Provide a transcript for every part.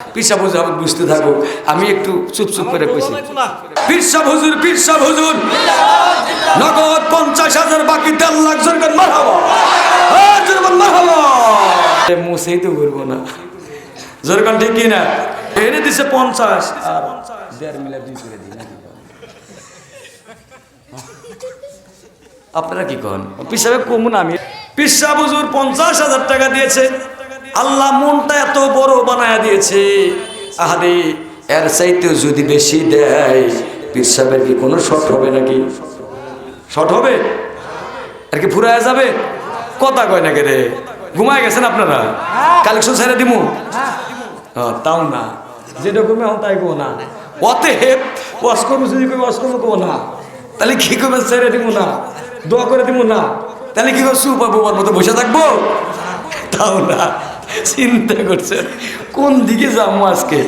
পিসাব হুজুর বুঝতে থাকো, আমি একটু চুপ চুপ করে কইছি। পিসাব হুজুর নগদ 50,000 বাকি 1.5 লাখ জন মারহাবা মারহাবা মুছেই তো ঘুরবো না জোরকান ঠিক কি না? এনে দিছে 50 আর 1.5 মিলা 2 করে দিন। আপনারা কি কন? পিসাবে কমুন আমি পিসাব হুজুর 50,000 টাকা দিয়েছে। আল্লাহ মনটা এত বড় বানায়া দিয়েছে। আহারে এর চাইতেও যদি বেশি দেয় পিসাবের কি কোনো শর্ট হবে নাকি? শর্ট হবে? আর কি ফুরায়া যাবে? কথা কয় নাকি রে? ঘুমায় গেছেন আপনারা? কালেকশন ছেড়ে দিমু? তাও না, যেটা ঘুমে তাই কো না। অতে হেপ ওয়াশ করবো, যদি ওয়াশ করবো কো না, তাহলে কি করবেন? ছেড়ে দিব না, দোয়া করে দিব না, তাহলে কি করছো? বাবার মতো বসে থাকবো? তাও না, চিন্তা করছেন কোন দিকে যাবো আজকে?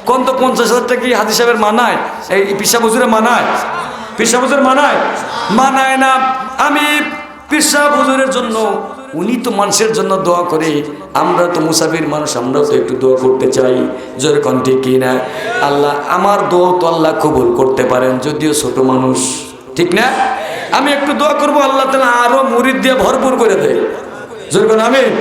কোন তো 50,000 টাকা কি হাজি সাহেবের মানায়? এই পিসাব হুজুরে মানায়? পিসাব হুজুর মানায় না। আমি পিসাব হুজুরের জন্য, উনি তো মানুষের জন্য দোয়া করে, আমরা তো মুসাফির মানুষ, আমরাও তো একটু দোয়া করতে চাই। জোরে কোন ঠিক কি না? আল্লাহ আমার দোয়া তো আল্লাহ কবুল করতে পারেন, যদিও ছোট মানুষ, ঠিক না? আমি একটু দোয়া করবো, আল্লাহ তাআলা আরো মুরিদ দিয়ে ভরপুর করে দেয়। জোরে কোন আমিন।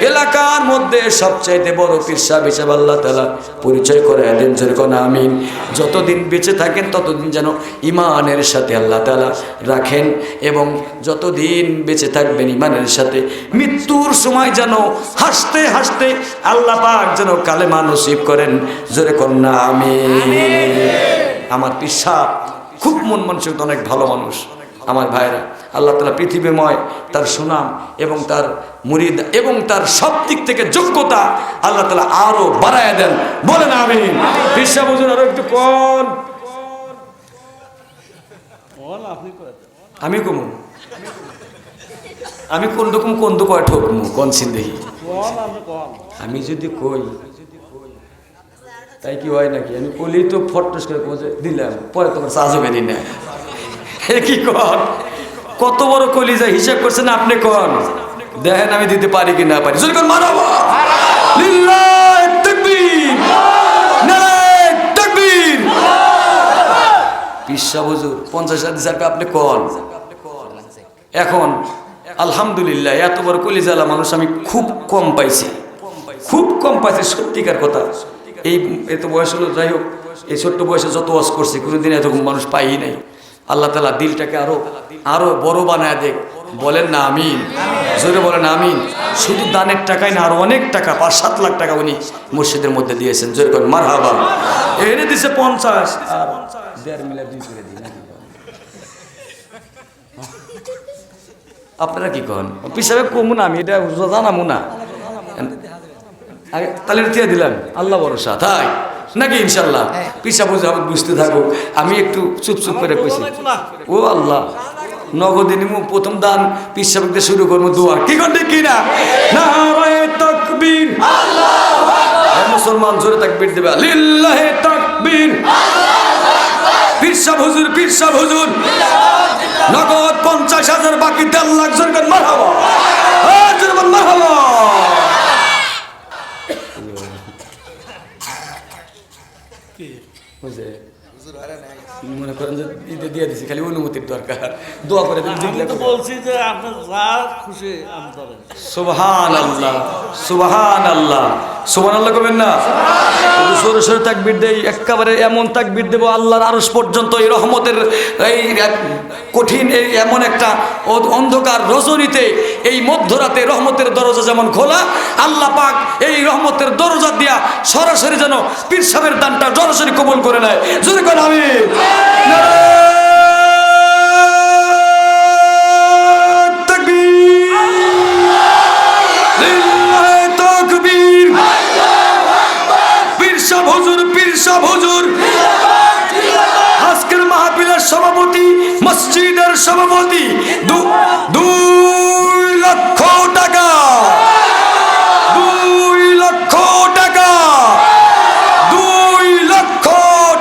এলাকার মধ্যে সবচাইতে বড় পীর সাহেব হিসেবে আল্লাহ তাআলা পরিচয় করে দেন। জোরে কোন আমিন। যতদিন বেঁচে থাকেন ততদিন যেন ইমানের সাথে আল্লাহ তাআলা রাখেন, এবং যতদিন বেঁচে থাকবেন ইমানের সাথে, মৃত্যুর সময় যেন হাসতে হাসতে আল্লাহ পাক যেন কালেমা নসিব করেন। জোরে কোন আমিন। আমার পীর সাহেব খুব মন মানসিকতা অনেক ভালো মানুষ। আমার ভাইরা, আল্লাহ তাআলা পৃথিবীময় তার সুনাম এবং তার মুরিদ এবং তার সব দিক থেকে যোগ্যতা আল্লাহ তাআলা আরো বাড়ায় দেন। বলেন আমিন। পীর সাহেব হুজুর আরো একটু কোন আমি কমু, আমি কোন রকম কোন দো কয় ঠকমু কোন সিন দেখি? আমি যদি কই তাই কি হয় নাকি? আমি কইলেই তো ফটস করে দিলাম, পরে তোমার সাজবে দিন না। কি কন? কত বড় কলিজা হিসাব করছেন আপনি? কন দেখেন আমি দিতে পারি কি না পারি। জোরে কোন মারহাবা লিল্লাহি তাকবীর নারায়ে তাকবীর। পীর সাহেব হুজুর 50,000 টাকা আপনি কন। এখন আলহামদুলিল্লাহ এত বড় কলিজালা মানুষ আমি খুব কম পাইছি, খুব কম পাইছি, সত্যিকার কথা। এই এত বয়স হলো, যাই হোক, এই ছোট্ট বয়সে যত ওয়াজ করছি কোনোদিন এত মানুষ পাই নাই। আল্লাহ তাআলা দিলটাকে আরো বড় বানায় দেখ। বলেন না আমিন। জোরে বলেন আমিন। শুধু দানের টাকায় না, আরো অনেক টাকা, 5-7 লাখ টাকা উনি মসজিদের মধ্যে দিয়েছেন। জোরে বলেন মারহাবা। এনে দিছে 50 আর 1.5 মিলা 2 করে দিন। আপনারা কি কন? পিসাবে কমু না, আমি এটা জানামু না। তাহলে দিয়ে দিলাম আল্লাহ ভরসা তাই নাকি? ইনশাল্লাহ পিসাব হুজুর বুঝতে থাকো, আমি একটু চুপ চুপ করে কইছি। ও আল্লাহ, নগদে নিমু প্রথম দান পীর সাহেবকে শুরু করবো দোয়া। কি কোন ঠিক কিনা? নারায়ে তাকবীর আল্লাহু আকবার। মুসলমান জোরে তাকবীর দিবা। লিল্লাহি তাকবীর আল্লাহু আকবার। পীর সাহেব হুজুর নগদ 50,000 বাকি 1.5 লাখ জন মারহাবা মারহাবা। মনে করেন যে ঈদে দিয়ে দিছি, খালি অনুমতির দরকার, দোয়া করে বলছি যে আপনার যা খুশি। সুবহানাল্লাহ সুবহানাল্লাহ সুবহানাল্লাহ করবেন না? সরে সরে তাকবীর দেই, একেবারে এমন তাকবীর দেব আল্লাহর আরশ পর্যন্ত। এই রহমতের এই কঠিন এই এমন একটা অন্ধকার রজনীতে, এই মধ্যরাতে রহমতের দরজা যেমন খোলা, আল্লাহ পাক এই রহমতের দরজা দিয়া সরাসরি যেন পীর সাহেবের দানটা সরাসরি কবুল করে নেয়। জোরে কোন আমিন। আজকের মাহফিলের সভাপতি, মসজিদের সভাপতি, 2 লক্ষ টাকা, 2 লক্ষ টাকা, 2 লক্ষ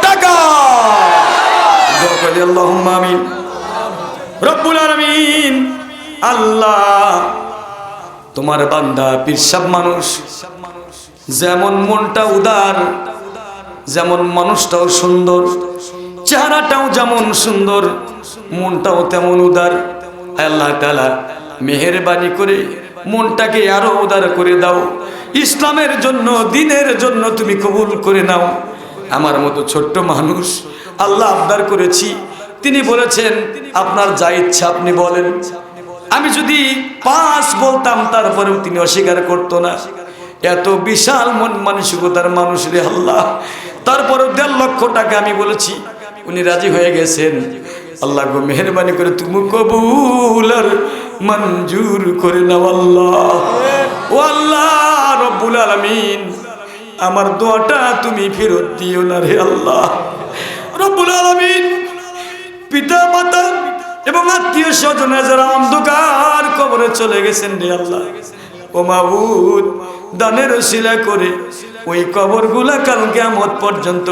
টাকা। আল্লাহুম্মা আমিন। রব্বুল আলামিন, আল্লাহ তোমার বান্দা পীর সাহেব মানুষ যেমন মনটা উদার, যেমন মানুষটাও সুন্দর, চেহারাটাও যেমন সুন্দর, মনটাও তেমন উদার। আল্লাহ তাআলা মেহেরবানি করে মনটাকে আরো উদার করে দাও, ইসলামের জন্য, দ্বীনের জন্য তুমি কবুল করে নাও। আমার মতো ছোট্ট মানুষ আল্লাহ আবদার করেছি, তিনি বলেছেন আপনার যা ইচ্ছা আপনি বলেন। আমি যদি 5 বলতাম তারপরেও তিনি অস্বীকার করতো না। এত বিশাল মন মানসিকতার মানুষ রে আল্লাহ। তারপরেও 1.5 লক্ষ টাকা আমি বলেছি, উনি রাজি হয়ে গেছেন। আল্লাহ গো মেহেরবানি করে তুমি কবুল আর মঞ্জুর করে নাও আল্লাহ। ও আল্লাহ রব্বুল আলামিন, আমার দোয়াটা তুমি ফেরত দিও না রে আল্লাহ রব্বুল আলামিন। পিতা মাতা এবং আত্মীয় স্বজন যারা অন্ধকার কবরে চলে গেছেন রে আল্লাহ, ও মাবুদ দানের ওসিলা করে ওই কবরগুলা কাল কিয়ামত পর্যন্ত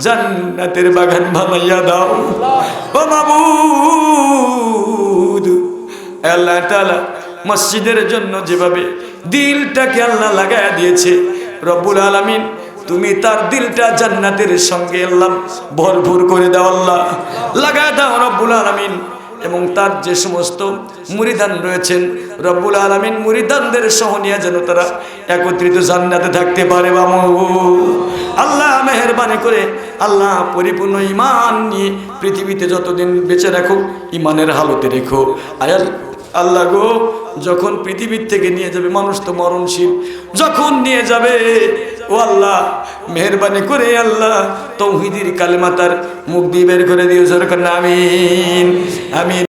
জান্নাতের বাগান বানাইয়া দাও ও মাবুদ। আল্লাহ তাআলা মসজিদের জন্য যেভাবে দিলটাকে আল্লাহ লাগায়া দিয়েছে রব্বুল আলামিন, তুমি তার দিলটা জান্নাতের সঙ্গে আল্লাহ ভরপুর করে দাও আল্লাহ, লাগায় দাও রব্বুল আলামিন। এবং তার যে সমস্ত মুরিদান রয়েছেন রব্বুল আলামিন, মুরিদানদের সহ নিয়ে যেন তারা একত্রিত জান্নাতে থাকতে পারে বাবু। আল্লাহ মেহেরবানি করে আল্লাহ পরিপূর্ণ ঈমান নিয়ে পৃথিবীতে যতদিন বেঁচে রাখো ঈমানের হালতে রেখো। আয়াল আল্লাহ গো, যখন পৃথিবীর থেকে নিয়ে যাবে, মানুষ তো মরণশীল, যখন নিয়ে যাবে ও আল্লাহ মেহেরবানি করে আল্লাহ তৌহিদের কালেমা তার মুখ দিয়ে বের করে দিও। সরকার আমিন আমিন।